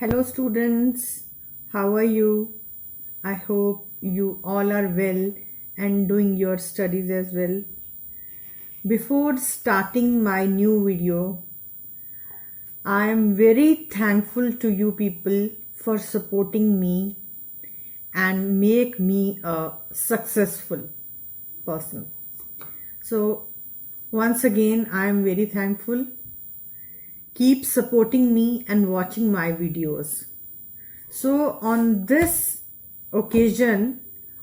Hello, students. How are you? I hope you all are well and doing your studies as well. Before starting my new video, I am very thankful to you people for supporting me and make me a successful person. So, once again, I am very thankful. Keep supporting me and watching my videos. So on this occasion,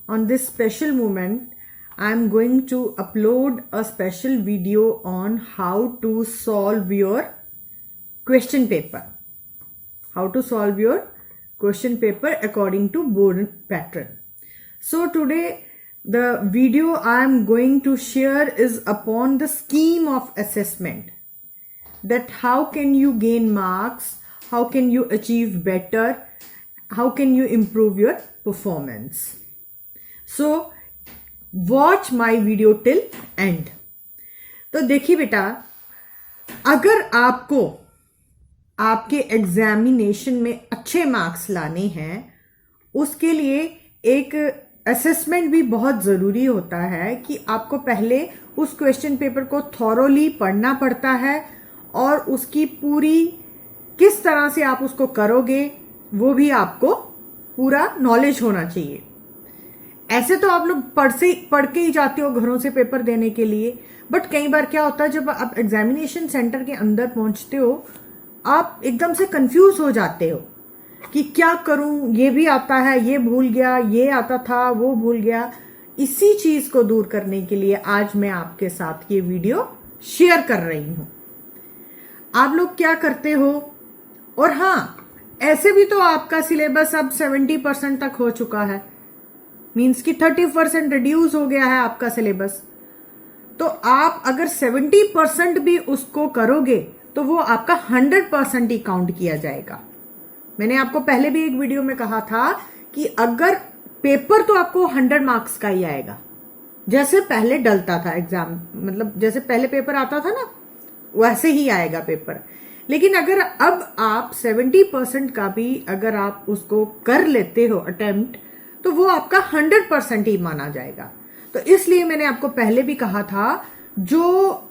on this special moment, I am going to upload a special video on how to solve your question paper. How to solve your question paper according to board pattern. So today the video I am going to share is upon the scheme of assessment. That how can you gain marks, how can you achieve better, how can you improve your performance. So watch my video till end. तो देखिए बेटा, अगर आपको आपके examination में अच्छे marks लाने हैं, उसके लिए एक असेसमेंट भी बहुत ज़रूरी होता है कि आपको पहले उस क्वेश्चन पेपर को थॉरोली पढ़ना पड़ता है और उसकी पूरी किस तरह से आप उसको करोगे वो भी आपको पूरा नॉलेज होना चाहिए. ऐसे तो आप लोग पढ़ के ही जाते हो घरों से पेपर देने के लिए, बट कई बार क्या होता है जब आप एग्जामिनेशन सेंटर के अंदर पहुंचते हो आप एकदम से कंफ्यूज हो जाते हो कि क्या करूं, ये भी आता है, ये भूल गया, ये आता था, वो भूल गया. इसी चीज को दूर करने के लिए आज मैं आपके साथ ये वीडियो शेयर कर रही हूं. आप लोग क्या करते हो, और हाँ ऐसे भी तो आपका सिलेबस अब 70% तक हो चुका है, मींस कि 30% रिड्यूस हो गया है आपका सिलेबस. तो आप अगर 70% भी उसको करोगे तो वो आपका 100% ही काउंट किया जाएगा. मैंने आपको पहले भी एक वीडियो में कहा था कि अगर पेपर तो आपको 100 मार्क्स का ही आएगा, जैसे पहले डलता था एग्जाम, मतलब जैसे पहले पेपर आता था ना वैसे ही आएगा पेपर. लेकिन अगर अब आप 70% का भी अगर आप उसको कर लेते हो अटेम्प्ट, तो वो आपका 100% ही माना जाएगा. तो इसलिए मैंने आपको पहले भी कहा था जो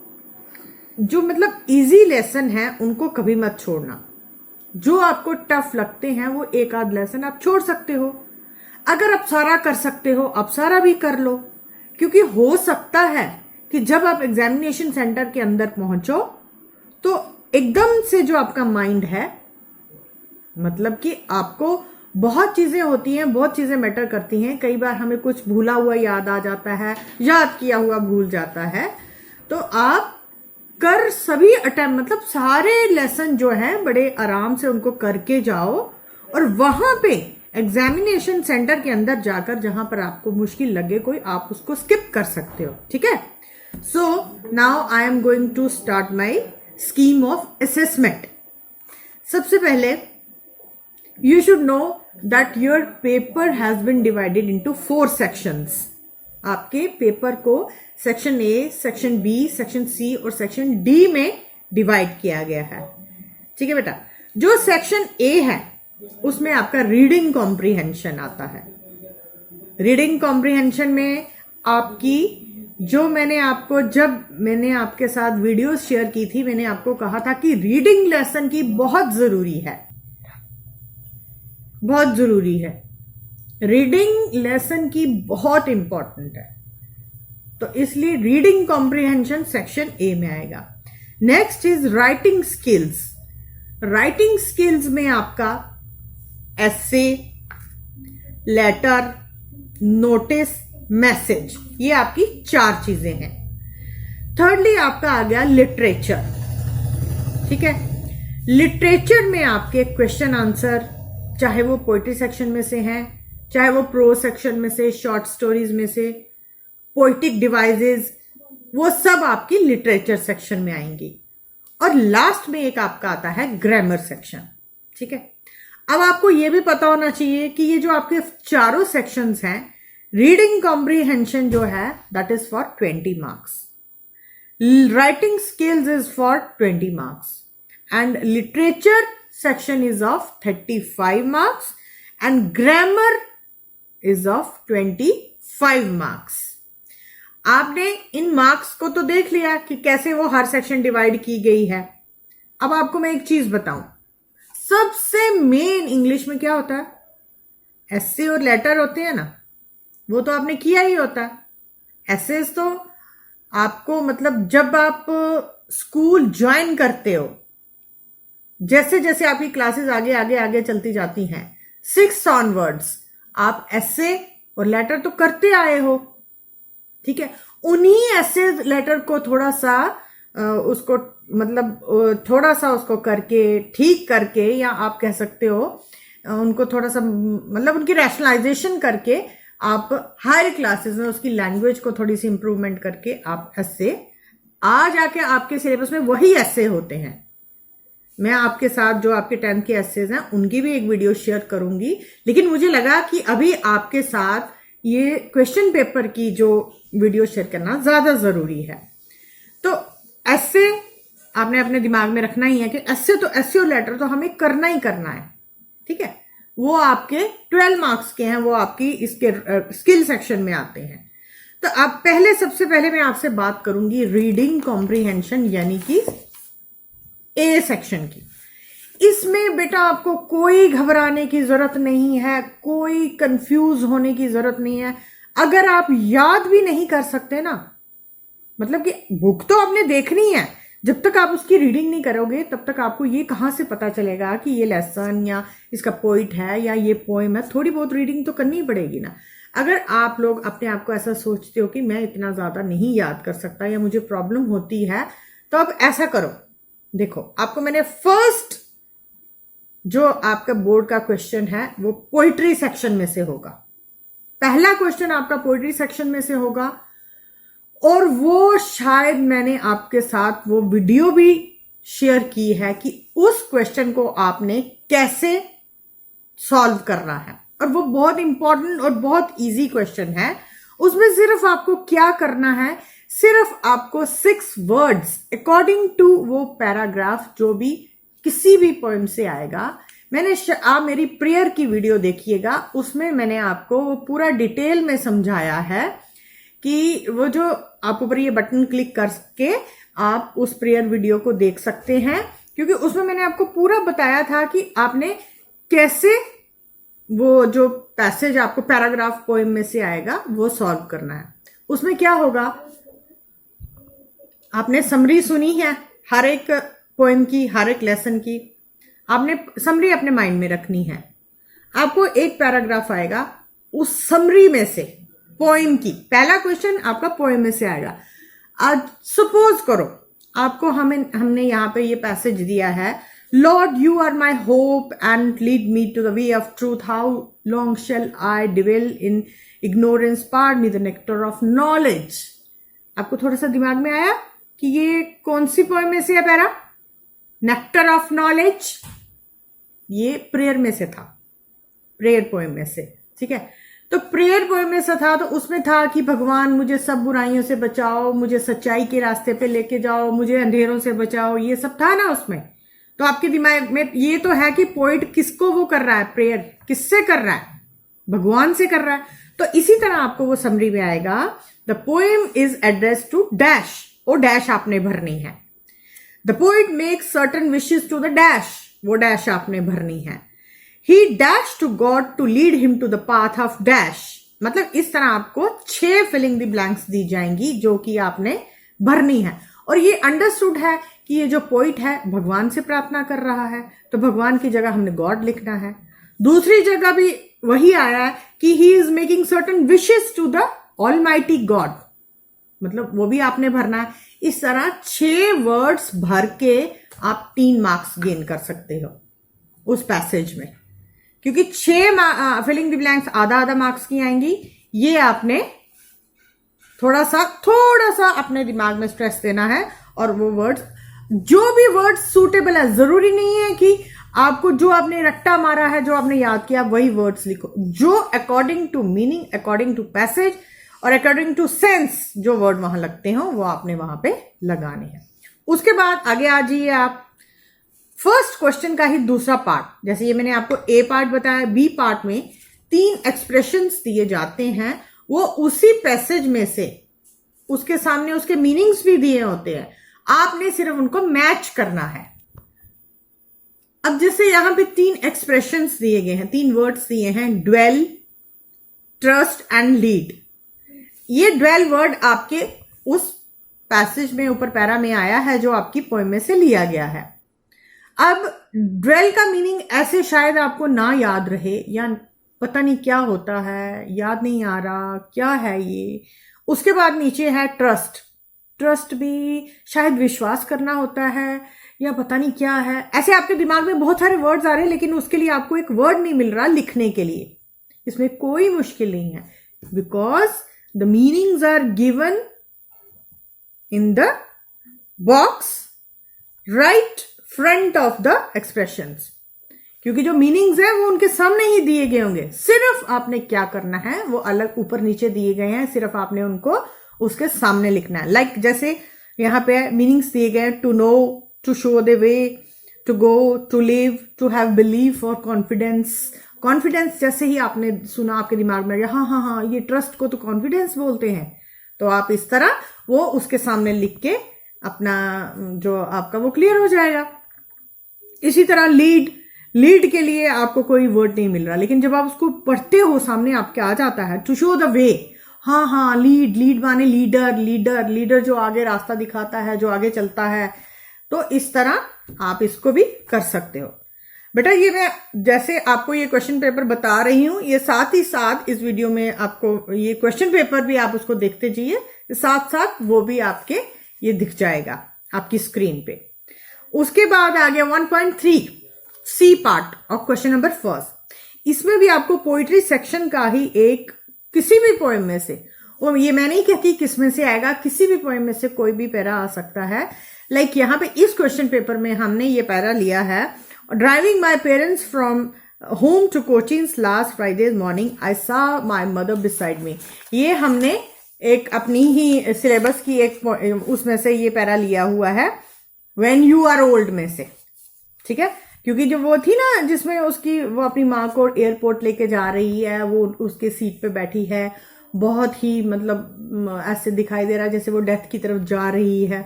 मतलब इजी लेसन है उनको कभी मत छोड़ना. जो आपको टफ लगते हैं वो एक आध लेसन आप छोड़ सकते हो. अगर आप सारा कर सकते हो आप सारा भी कर लो, क्योंकि हो सकता है कि जब आप एग्जामिनेशन सेंटर के अंदर पहुंचो तो एकदम से जो आपका माइंड है, मतलब कि आपको बहुत चीजें होती हैं, बहुत चीजें मैटर करती हैं. कई बार हमें कुछ भूला हुआ याद आ जाता है, याद किया हुआ भूल जाता है. तो आप कर सभी अटेम्प्ट, मतलब सारे लेसन जो है बड़े आराम से उनको करके जाओ, और वहां पे एग्जामिनेशन सेंटर के अंदर जाकर जहां पर आपको मुश्किल लगे कोई, आप उसको स्किप कर सकते हो. ठीक है. So now I am going to start my scheme of assessment. सबसे पहले you should know that your paper has been divided into 4 sections. आपके पेपर को section A, section B, section C और सेक्शन डी में divide किया गया है. ठीक है बेटा. जो सेक्शन ए है उसमें आपका रीडिंग कॉम्प्रीहेंशन आता है. रीडिंग कॉम्प्रीहेंशन में आपकी जब मैंने आपके साथ वीडियोस शेयर की थी, मैंने आपको कहा था कि रीडिंग लेसन की बहुत जरूरी है, बहुत जरूरी है. रीडिंग लेसन की बहुत इंपॉर्टेंट है. तो इसलिए रीडिंग कॉम्प्रीहेंशन सेक्शन ए में आएगा. Next is writing skills. Writing skills में आपका एसे, लेटर, नोटिस, मैसेज, ये आपकी 4 चीजें हैं. थर्डली आपका आ गया लिटरेचर. ठीक है. लिटरेचर में आपके क्वेश्चन आंसर, चाहे वो पोइट्री सेक्शन में से हैं, चाहे वो प्रोज सेक्शन में से, शॉर्ट स्टोरीज में से, पोइटिक डिवाइसेस, वो सब आपकी लिटरेचर सेक्शन में आएंगी. और लास्ट में एक आपका आता है ग्रामर सेक्शन. ठीक है. अब आपको ये भी पता होना चाहिए कि ये जो आपके चारों सेक्शंस हैं, रीडिंग कॉम्प्रीहेंशन जो है that is for 20 marks, writing skills is for 20 marks, and literature section is of 35 marks and grammar is of 25 marks. आपने इन मार्क्स को तो देख लिया कि कैसे वो हर सेक्शन डिवाइड की गई है. अब आपको मैं एक चीज बताऊं, सबसे मेन इंग्लिश में क्या होता है? एसे और लेटर होते हैं ना, वो तो आपने किया ही होता है. एसेस तो आपको मतलब जब आप स्कूल ज्वाइन करते हो, जैसे जैसे आपकी क्लासेस आगे आगे आगे चलती जाती हैं, 6 ऑनवर्ड्स आप एसे और लेटर तो करते आए हो. ठीक है, उन्हीं एसे लेटर को थोड़ा सा उसको मतलब थोड़ा सा उसको करके ठीक करके, या आप कह सकते हो उनको थोड़ा सा मतलब उनकी रैशनलाइजेशन करके आप हायर क्लासेस में उसकी लैंग्वेज को थोड़ी सी इंप्रूवमेंट करके आप ऐसे आ जाके आपके सिलेबस में वही ऐसे होते हैं. मैं आपके साथ जो आपके 10th के एसेज हैं उनकी भी एक वीडियो शेयर करूंगी, लेकिन मुझे लगा कि अभी आपके साथ ये क्वेश्चन पेपर की जो वीडियो शेयर करना ज्यादा जरूरी है. तो ऐसे आपने अपने दिमाग में रखना ही है कि ऐसे तो ऐसे और लेटर तो हमें करना ही करना है. ठीक है, वो आपके 12 मार्क्स के हैं, वो आपकी इसके स्किल सेक्शन में आते हैं. तो अब सबसे पहले मैं आपसे बात करूंगी रीडिंग कॉम्प्रीहेंशन यानी कि ए सेक्शन की. इसमें बेटा आपको कोई घबराने की जरूरत नहीं है, कोई कंफ्यूज होने की जरूरत नहीं है. अगर आप याद भी नहीं कर सकते ना, मतलब कि बुक तो आपने देखनी है, जब तक आप उसकी रीडिंग नहीं करोगे तब तक आपको ये कहां से पता चलेगा कि ये लेसन या इसका पोइट है या ये पोएम है. थोड़ी बहुत रीडिंग तो करनी ही पड़ेगी ना. अगर आप लोग अपने आप को ऐसा सोचते हो कि मैं इतना ज्यादा नहीं याद कर सकता या मुझे प्रॉब्लम होती है, तो अब ऐसा करो. देखो, आपको मैंने फर्स्ट जो आपका बोर्ड का क्वेश्चन है वो पोइट्री सेक्शन में से होगा. पहला क्वेश्चन आपका पोइट्री सेक्शन में से होगा, और वो शायद मैंने आपके साथ वो वीडियो भी शेयर की है कि उस क्वेश्चन को आपने कैसे सॉल्व करना है. और वो बहुत इंपॉर्टेंट और बहुत इजी क्वेश्चन है. उसमें सिर्फ आपको क्या करना है, सिर्फ आपको 6 वर्ड्स अकॉर्डिंग टू वो पैराग्राफ जो भी किसी भी पोएम से आएगा. आप मेरी प्रेयर की वीडियो देखिएगा, उसमें मैंने आपको वो पूरा डिटेल में समझाया है कि वो जो आप ऊपर ये बटन क्लिक करके आप उस प्रेयर वीडियो को देख सकते हैं, क्योंकि उसमें मैंने आपको पूरा बताया था कि आपने कैसे वो जो पैसेज आपको पैराग्राफ पोएम में से आएगा वो सॉल्व करना है. उसमें क्या होगा, आपने समरी सुनी है हर एक पोएम की, हर एक लेसन की, आपने समरी अपने माइंड में रखनी है. आपको एक पैराग्राफ आएगा, उस समरी में से पोएम की पहला क्वेश्चन आपका पोएम में से आएगा. आज सपोज करो आपको हमने यहां पे ये पैसेज दिया है, Lord you are my hope and lead me to the way of truth, how long shall I dwell in ignorance, pour me the nectar of knowledge. आपको थोड़ा सा दिमाग में आया कि ये कौन सी पोएम में से है पैरा? Nectar of knowledge. ये प्रेयर में से था, प्रेयर पोएम में से. ठीक है, तो प्रेयर पोएम में से था, तो उसमें था कि भगवान मुझे सब बुराइयों से बचाओ, मुझे सच्चाई के रास्ते पे लेके जाओ, मुझे अंधेरों से बचाओ, ये सब था ना उसमें. तो आपके दिमाग में ये तो है कि पोइट किसको वो कर रहा है, प्रेयर किससे कर रहा है? भगवान से कर रहा है. तो इसी तरह आपको वो समरी में आएगा, the poem is address to dash, वो डैश आपने भरनी है. The poet makes certain wishes to the dash, वो डैश आपने भरनी है. He dashed to God to lead him to the path of dash. मतलब इस तरह आपको 6 फिलिंग द ब्लैंक्स दी जाएंगी जो कि आपने भरनी है. और ये अंडरस्टूड है कि ये जो पोइट है भगवान से प्रार्थना कर रहा है, तो भगवान की जगह हमने गॉड लिखना है. दूसरी जगह भी वही आया है कि he is making certain wishes to the almighty God, मतलब वो भी आपने भरना है. इस तरह 6 वर्ड्स भर के आप 3 मार्क्स गेन कर सकते हो उस पैसेज में, क्योंकि 6 फिलिंग द ब्लैंक्स आधा आधा मार्क्स की आएंगी. ये आपने थोड़ा सा अपने दिमाग में स्ट्रेस देना है. और वो वर्ड्स, जो भी वर्ड्स सूटेबल है, जरूरी नहीं है कि आपको जो आपने रट्टा मारा है, जो आपने याद किया वही वर्ड्स लिखो. जो according to meaning, according to passage और अकॉर्डिंग टू सेंस जो वर्ड वहां लगते हो वो आपने वहां पे लगाने हैं. उसके बाद आगे आ जाइए आप. फर्स्ट क्वेश्चन का ही दूसरा पार्ट, जैसे ये मैंने आपको ए पार्ट बताया, बी पार्ट में 3 एक्सप्रेशंस दिए जाते हैं, वो उसी पैसेज में से उसके सामने उसके मीनिंग्स भी दिए होते हैं, आपने सिर्फ उनको मैच करना है। अब जैसे यहां पे 3 एक्सप्रेशंस दिए गए हैं, 3 वर्ड्स दिए हैं, ड्वेल, ट्रस्ट एंड लीड। ये ड्वेल वर्ड आपके उस पैसेज में ऊपर पैरा में आया है जो आपकी पोएम में से लिया गया है। अब ड्वेल का मीनिंग ऐसे शायद आपको ना याद रहे, या पता नहीं क्या होता है, याद नहीं आ रहा क्या है ये। उसके बाद नीचे है ट्रस्ट। ट्रस्ट भी शायद विश्वास करना होता है, या पता नहीं क्या है। ऐसे आपके दिमाग में बहुत सारे वर्ड्स आ रहे हैं, लेकिन उसके लिए आपको एक वर्ड नहीं मिल रहा लिखने के लिए। इसमें कोई मुश्किल नहीं है, because the meanings are given in the box right front of the expressions, क्योंकि जो मीनिंग्स है वो उनके सामने ही दिए गए होंगे। सिर्फ आपने क्या करना है, वो अलग ऊपर नीचे दिए गए हैं, सिर्फ आपने उनको उसके सामने लिखना है। लाइक जैसे यहां पे मीनिंग्स दिए गए, to know, to show the way, to go, to live, to have belief और कॉन्फिडेंस। कॉन्फिडेंस जैसे ही आपने सुना आपके दिमाग में हाँ हाँ हाँ, ये ट्रस्ट को तो कॉन्फिडेंस बोलते हैं, तो आप इस तरह वो उसके सामने लिख के अपना जो आपका वो क्लियर हो जाएगा। इसी तरह लीड, लीड के लिए आपको कोई वर्ड नहीं मिल रहा, लेकिन जब आप उसको पढ़ते हो सामने आपके आ जाता है, टू शो द वे, हाँ हाँ, लीड, लीड माने लीडर, लीडर, लीडर जो आगे रास्ता दिखाता है, जो आगे चलता है। तो इस तरह आप इसको भी कर सकते हो। बेटा ये मैं जैसे आपको ये क्वेश्चन पेपर बता रही हूं, ये साथ ही साथ इस वीडियो में आपको ये क्वेश्चन पेपर भी आप उसको देखते जाइए, साथ साथ वो भी आपके ये दिख जाएगा आपकी स्क्रीन पे। उसके बाद आ गया 1.3 C part of question number first. इसमें भी आपको पोइट्री सेक्शन का ही एक किसी भी पोएम में से, और ये मैं नहीं कहती किस में से आएगा, किसी भी पोएम में से कोई भी पैरा आ सकता है। लाइक यहाँ पे इस क्वेश्चन पेपर में हमने ये पैरा लिया है, driving my parents from home to coaching last Friday morning, I saw my mother beside me. ये हमने एक अपनी ही सिलेबस की एक उसमें से ये पैरा लिया हुआ है, व्हेन यू आर ओल्ड में से, ठीक है। क्योंकि जो वो थी ना जिसमें उसकी वो अपनी माँ को एयरपोर्ट लेके जा रही है, वो उसके सीट पे बैठी है, बहुत ही मतलब ऐसे दिखाई दे रहा है जैसे वो डेथ की तरफ जा रही है।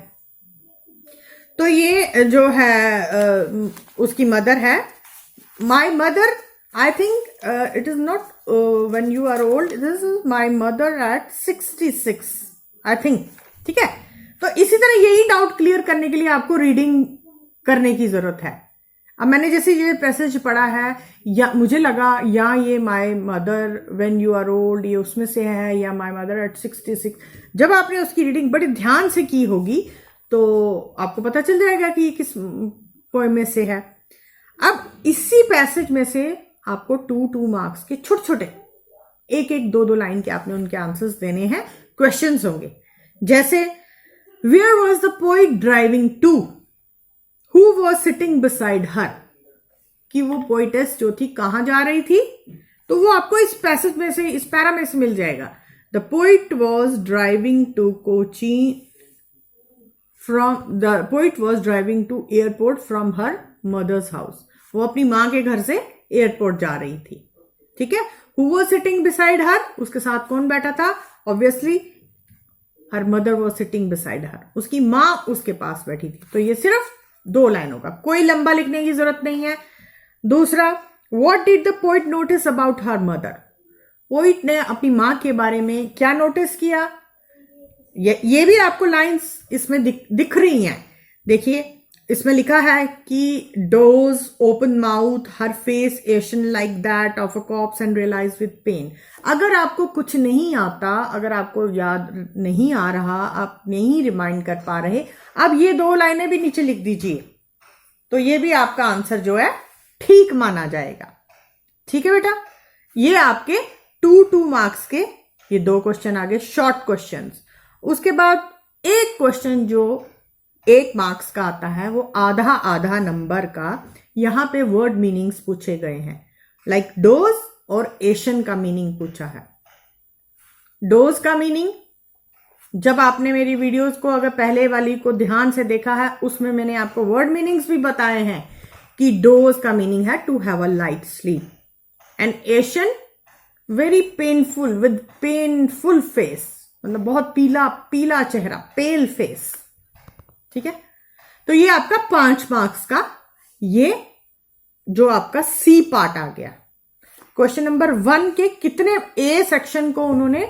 तो ये जो है उसकी मदर है, my mother, I think it is not when you are old, this is my mother at 66 I think, ठीक है। तो इसी तरह यही डाउट क्लियर करने के लिए आपको रीडिंग करने की जरूरत है। अब मैंने जैसे ये पैसेज पढ़ा है, या मुझे लगा या ये my mother when you are old ये उसमें से है, या माय मदर एट 66। जब आपने उसकी रीडिंग बड़े ध्यान से की होगी तो आपको पता चल जाएगा कि ये किस पोएम में से है। अब इसी पैसेज में से आपको 2 मार्क्स के छोटे छोटे 1 2 लाइन के आपने उनके आंसर्स देने हैं, क्वेश्चंस होंगे। जैसे where was the poet driving to, who was sitting beside her, कि वो पोइटेस जो थी कहां जा रही थी, तो वो आपको इस पैसेज में से, इस पैरा में से मिल जाएगा। The poet was driving to Kochi from, the poet was driving to airport from her mother's house, वो अपनी मां के घर से एयरपोर्ट जा रही थी, ठीक है। हु वॉज सिटिंग बिसाइड हर, उसके साथ कौन बैठा था, obviously her mother was sitting beside हर, उसकी मां उसके पास बैठी थी। तो ये सिर्फ 2 लाइनों का, कोई लंबा लिखने की जरूरत नहीं है। दूसरा, what did the poet notice about her mother, poet ने अपनी मां के बारे में क्या नोटिस किया, ये भी आपको लाइंस इसमें दिख रही हैं। देखिए इसमें लिखा है कि doze open mouth, her face ashen like that of a corpse and realise with pain. अगर आपको कुछ नहीं आता, अगर आपको याद नहीं आ रहा, आप नहीं रिमाइंड कर पा रहे, अब ये 2 लाइनें भी नीचे लिख दीजिए, तो ये भी आपका आंसर जो है ठीक माना जाएगा, ठीक है बेटा। ये आपके 2 मार्क्स के ये 2 क्वेश्चन आ गए, शॉर्ट क्वेश्चंस। उसके बाद एक क्वेश्चन जो 1 मार्क्स का आता है, वो आधा नंबर का, यहां पे वर्ड मीनिंग्स पूछे गए हैं, लाइक डोज और एशन का मीनिंग पूछा है। डोज का मीनिंग, जब आपने मेरी वीडियोस को अगर पहले वाली को ध्यान से देखा है, उसमें मैंने आपको वर्ड मीनिंग्स भी बताए हैं कि डोज का मीनिंग है to have a light sleep, and Asian very painful with painful face, मतलब बहुत पीला पीला चेहरा, पेल फेस। ठीक है, तो ये आपका 5 मार्क्स का ये जो आपका सी पार्ट आ गया। क्वेश्चन नंबर 1 के कितने ए सेक्शन को उन्होंने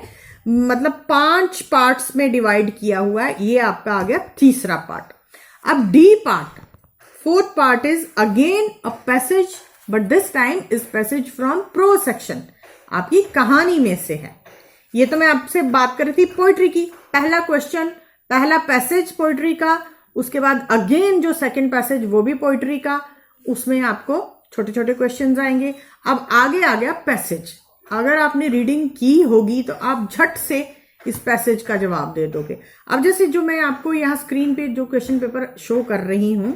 मतलब 5 पार्ट्स में डिवाइड किया हुआ है, ये आपका आ गया तीसरा पार्ट। अब D part, fourth part is again a passage, but this time is passage from pro section, आपकी कहानी में से है। ये तो मैं आपसे बात कर रही थी पोइट्री की, पहला क्वेश्चन, पहला पैसेज पोइट्री का, उसके बाद अगेन जो सेकंड पैसेज वो भी पोइट्री का, उसमें आपको छोटे छोटे क्वेश्चंस आएंगे। अब आगे आ गया पैसेज, अगर आपने रीडिंग की होगी तो आप झट से इस पैसेज का जवाब दे दोगे। अब जैसे जो मैं आपको यहाँ स्क्रीन पे जो क्वेश्चन पेपर शो कर रही हूं,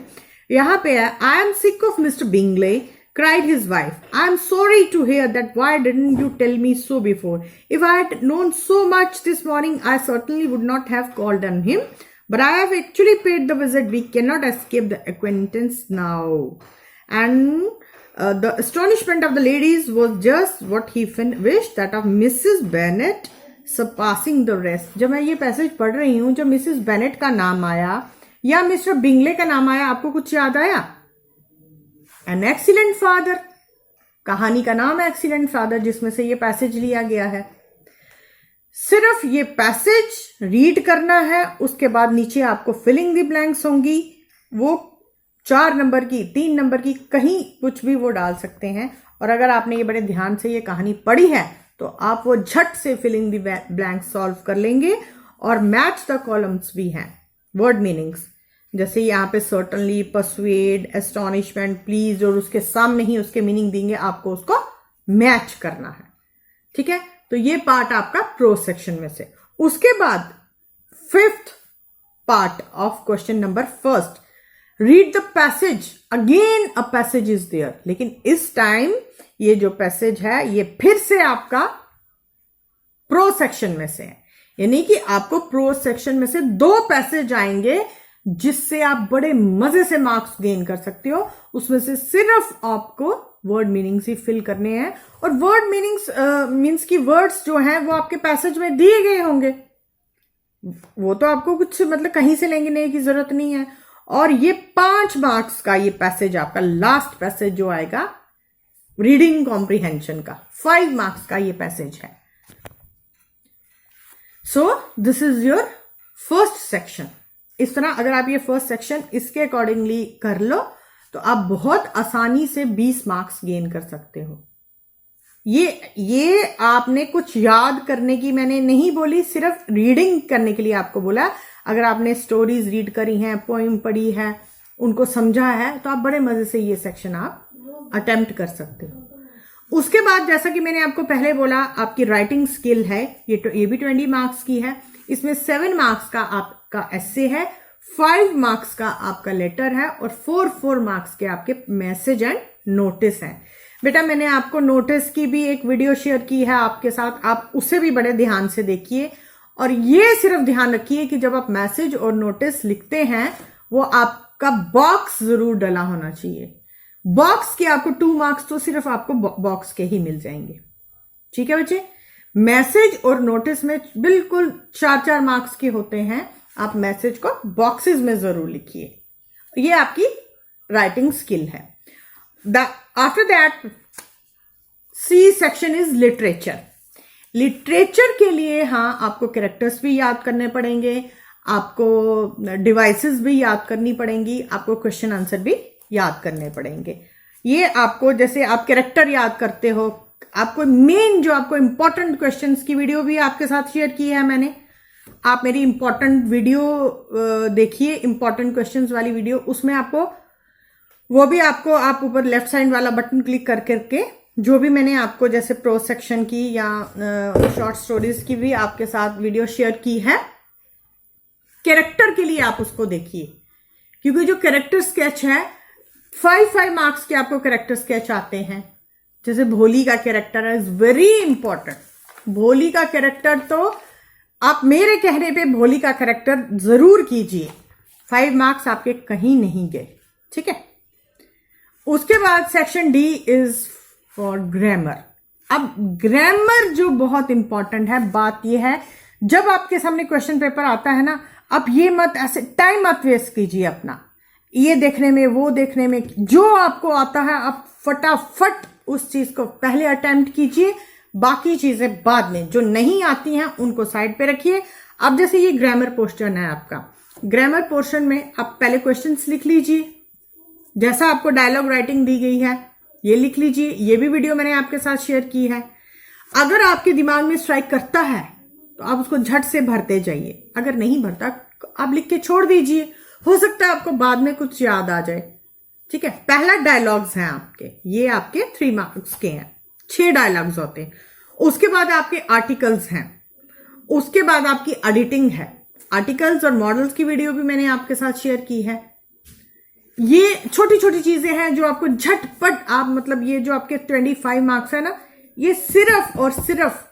यहाँ पे है, I am sick of mister Bingley, cried his wife. I am sorry to hear that. Why didn't you tell me so before? If I had known so much this morning, I certainly would not have called on him. But I have actually paid the visit. We cannot escape the acquaintance now. And the astonishment of the ladies was just what he wished, that of Mrs. Bennet surpassing the rest. जब मैं ये passage पढ़ रही हूँ, जब Mrs Bennett का नाम आया या मिस्टर बिंगले का नाम आया, आपको कुछ याद आया? एन एक्सीलेंट फादर, कहानी का नाम है एक्सीलेंट फादर, जिसमें से ये पैसेज लिया गया है। सिर्फ ये पैसेज रीड करना है, उसके बाद नीचे आपको फिलिंग द ब्लैंक्स होंगी, वो 4 नंबर की, 3 नंबर की, कहीं कुछ भी वो डाल सकते हैं। और अगर आपने ये बड़े ध्यान से ये कहानी पढ़ी है तो आप वो झट से फिलिंग द ब्लैंक्स सॉल्व कर लेंगे। और मैच द कॉलम्स भी हैं, वर्ड मीनिंग्स, जैसे यहाँ पे सर्टनली, परसुएड, एस्टॉनिशमेंट, प्लीज, और उसके सामने ही उसके मीनिंग देंगे, आपको उसको मैच करना है। ठीक है, तो ये पार्ट आपका प्रो सेक्शन में से। उसके बाद 5th part of question number 1, read the passage, again a passage is there, लेकिन इस टाइम ये जो पैसेज है ये फिर से आपका प्रो सेक्शन में से है, यानी कि आपको प्रो सेक्शन में से 2 पैसेज आएंगे जिससे आप बड़े मजे से मार्क्स गेन कर सकते हो। उसमें से सिर्फ आपको वर्ड मीनिंग्स ही फिल करने हैं, और वर्ड मीनिंग्स मीन्स की वर्ड्स जो हैं वो आपके पैसेज में दिए गए होंगे, वो तो आपको कुछ मतलब कहीं से लेने की जरूरत नहीं है। और ये 5 मार्क्स का ये पैसेज आपका लास्ट पैसेज जो आएगा रीडिंग कॉम्प्रिहेंशन का, 5 मार्क्स का ये पैसेज है। So this is your first section. इस तरह अगर आप ये फर्स्ट सेक्शन इसके अकॉर्डिंगली कर लो तो आप बहुत आसानी से 20 मार्क्स गेन कर सकते हो। ये आपने कुछ याद करने की मैंने नहीं बोली, सिर्फ रीडिंग करने के लिए आपको बोला। अगर आपने स्टोरीज रीड करी हैं, पोइम पढ़ी है, उनको समझा है, तो आप बड़े मजे से ये सेक्शन आप अटेम्प्ट कर सकते हो। उसके बाद जैसा कि मैंने आपको पहले बोला, आपकी राइटिंग स्किल है, ये भी 20 मार्क्स की है। इसमें 7 मार्क्स का आपका एस्से है, 5 मार्क्स का आपका लेटर है, और 4 मार्क्स के आपके मैसेज एंड नोटिस हैं। बेटा मैंने आपको नोटिस की भी एक वीडियो शेयर की है आपके साथ, आप उसे भी बड़े ध्यान से देखिए। और ये सिर्फ ध्यान रखिए कि जब आप मैसेज और नोटिस लिखते हैं वो आपका बॉक्स जरूर डला होना चाहिए। बॉक्स के आपको 2 मार्क्स तो सिर्फ आपको बॉक्स के ही मिल जाएंगे। ठीक है बच्चे, मैसेज और नोटिस में बिल्कुल 4 मार्क्स के होते हैं। आप मैसेज को बॉक्सेस में जरूर लिखिए, ये आपकी राइटिंग स्किल है। After that C section is literature. Literature के लिए हाँ आपको कैरेक्टर्स भी याद करने पड़ेंगे, आपको डिवाइसेस भी याद करनी पड़ेंगी, आपको क्वेश्चन आंसर भी याद करने पड़ेंगे। ये आपको जैसे आप कैरेक्टर याद करते हो, आपको मेन जो आपको इंपॉर्टेंट क्वेश्चंस की वीडियो भी आपके साथ शेयर की है मैंने, आप मेरी इंपॉर्टेंट वीडियो देखिए, इंपॉर्टेंट क्वेश्चंस वाली वीडियो, उसमें आपको वो भी आपको आप ऊपर लेफ्ट साइड वाला बटन क्लिक कर करके जो भी मैंने आपको जैसे प्रो सेक्शन की या शॉर्ट स्टोरीज की भी आपके साथ वीडियो शेयर की है, कैरेक्टर के लिए आप उसको देखिए, क्योंकि जो कैरेक्टर स्केच है 5 मार्क्स के आपको कैरेक्टर स्केच आते हैं। जैसे भोली का कैरेक्टर है, इज वेरी इंपॉर्टेंट। भोली का कैरेक्टर तो आप मेरे कहने पे भोली का कैरेक्टर जरूर कीजिए, 5 मार्क्स आपके कहीं नहीं गए। ठीक है, उसके बाद section D is for grammar. अब ग्रामर जो बहुत इंपॉर्टेंट है, बात यह है जब आपके सामने क्वेश्चन पेपर आता है ना, आप ये मत ऐसे टाइम मत वेस्ट कीजिए अपना ये देखने में वो देखने में। जो आपको आता है आप फटाफट उस चीज को पहले अटेम्प्ट कीजिए, बाकी चीजें बाद में। जो नहीं आती हैं उनको साइड पे रखिए। अब जैसे ये ग्रामर पोर्शन है आपका, ग्रामर पोर्शन में आप पहले क्वेश्चंस लिख लीजिए, जैसा आपको डायलॉग राइटिंग दी गई है ये लिख लीजिए। ये भी वीडियो मैंने आपके साथ शेयर की है। अगर आपके दिमाग में स्ट्राइक करता है तो आप उसको झट से भरते जाइए, अगर नहीं भरता आप लिख के छोड़ दीजिए, हो सकता है आपको बाद में कुछ याद आ जाए। ठीक है, पहला डायलॉग्स हैं आपके, ये आपके 3 मार्क्स के हैं, 6 डायलॉग्स होते हैं। उसके बाद आपके आर्टिकल्स हैं, उसके बाद आपकी एडिटिंग है। आर्टिकल्स और मॉडल्स की वीडियो भी मैंने आपके साथ शेयर की है। ये छोटी छोटी चीजें हैं जो आपको झटपट आप मतलब ये जो आपके 25 मार्क्स है ना, ये सिर्फ और सिर्फ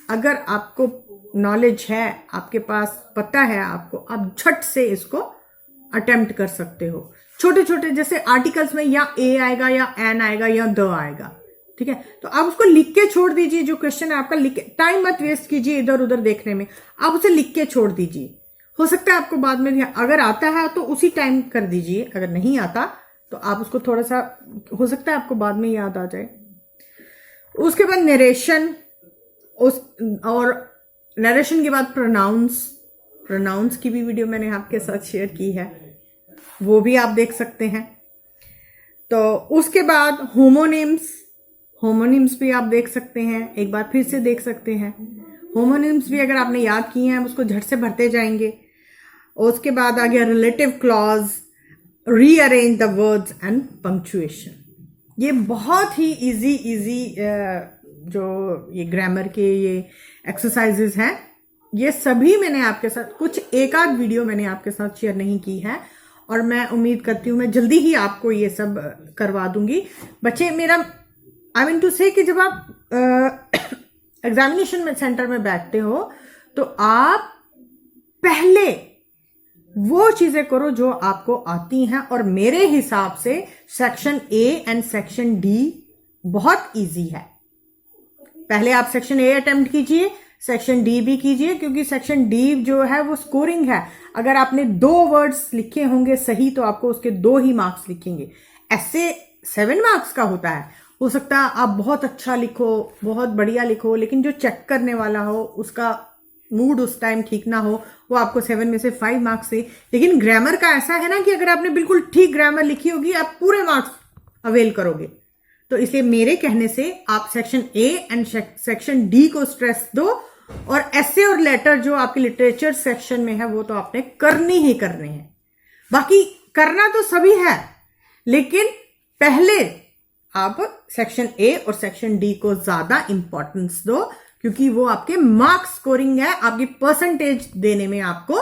अगर आपको नॉलेज है, आपके पास पता है आपको, आप झट से इसको अटेम्प्ट कर सकते हो। छोटे छोटे जैसे आर्टिकल्स में या ए आएगा या एन आएगा या द आएगा, ठीक है, तो आप उसको लिख के छोड़ दीजिए। जो क्वेश्चन है आपका लिख के, टाइम मत वेस्ट कीजिए इधर उधर देखने में, आप उसे लिख के छोड़ दीजिए। हो सकता है आपको बाद में अगर आता है तो उसी टाइम कर दीजिए, अगर नहीं आता तो आप उसको थोड़ा सा, हो सकता है आपको बाद में याद आ जाए। उसके बाद नरेशन, और नरेशन के बाद प्रोनाउंस की भी वीडियो मैंने आपके साथ शेयर की है, वो भी आप देख सकते हैं। तो उसके बाद होमोनिम्स भी आप देख सकते हैं, एक बार फिर से देख सकते हैं। होमोनिम्स भी अगर आपने याद किए हैं उसको झट से भरते जाएंगे। उसके बाद आ गया relative clause, rearrange the words and punctuation. ये बहुत ही इजी जो ये ग्रामर के ये एक्सरसाइजेस हैं, ये सभी मैंने आपके साथ, कुछ एक आध वीडियो मैंने आपके साथ शेयर नहीं की है, और मैं उम्मीद करती हूँ मैं जल्दी ही आपको ये सब करवा दूंगी। बच्चे, मेरा आई मीन टू से कि जब आप एग्जामिनेशन में सेंटर में बैठते हो तो आप पहले वो चीजें करो जो आपको आती हैं, और मेरे हिसाब से section A and section D बहुत इजी है। पहले आप सेक्शन ए अटेम्प्ट कीजिए, सेक्शन डी भी कीजिए, क्योंकि सेक्शन डी जो है वो स्कोरिंग है। अगर आपने 2 वर्ड्स लिखे होंगे सही तो आपको उसके 2 ही मार्क्स लिखेंगे। ऐसे 7 मार्क्स का होता है। हो सकता है आप बहुत अच्छा लिखो, बहुत बढ़िया लिखो, लेकिन जो चेक करने वाला हो उसका मूड उस टाइम ठीक ना हो, वो आपको 7 में से 5 मार्क्स से। लेकिन ग्रामर का ऐसा है ना कि अगर आपने बिल्कुल ठीक ग्रामर लिखी होगी आप पूरे मार्क्स अवेल करोगे। तो इसलिए मेरे कहने से आप section A and section D को स्ट्रेस दो, और ऐसे और लेटर जो आपके लिटरेचर सेक्शन में है वो तो आपने करने ही करने हैं। बाकी करना तो सभी है, लेकिन पहले आप सेक्शन ए और सेक्शन डी को ज्यादा इंपॉर्टेंस दो, क्योंकि वो आपके मार्क्स स्कोरिंग है, आपकी परसेंटेज देने में आपको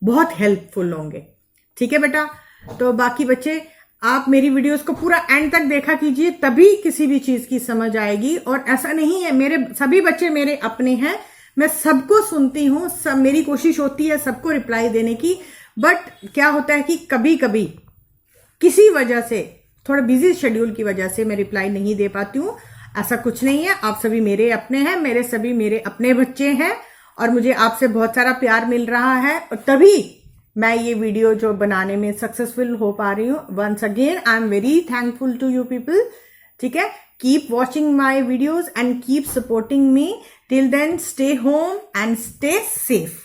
बहुत हेल्पफुल होंगे। ठीक है बेटा, तो बाकी बच्चे आप मेरी वीडियोस को पूरा एंड तक देखा कीजिए, तभी किसी भी चीज की समझ आएगी। और ऐसा नहीं है, मेरे सभी बच्चे मेरे अपने हैं, मैं सबको सुनती हूँ, सब मेरी कोशिश होती है सबको रिप्लाई देने की। बट क्या होता है कि कभी कभी किसी वजह से, थोड़ा बिजी शेड्यूल की वजह से मैं रिप्लाई नहीं दे पाती हूँ। ऐसा कुछ नहीं है, आप सभी मेरे अपने हैं, मेरे सभी मेरे अपने बच्चे हैं, और मुझे आपसे बहुत सारा प्यार मिल रहा है, और तभी मैं ये वीडियो जो बनाने में सक्सेसफुल हो पा रही हूँ। Once again I am very thankful to you people. ठीक है, keep watching my videos and keep supporting me. Till then, stay home and stay safe.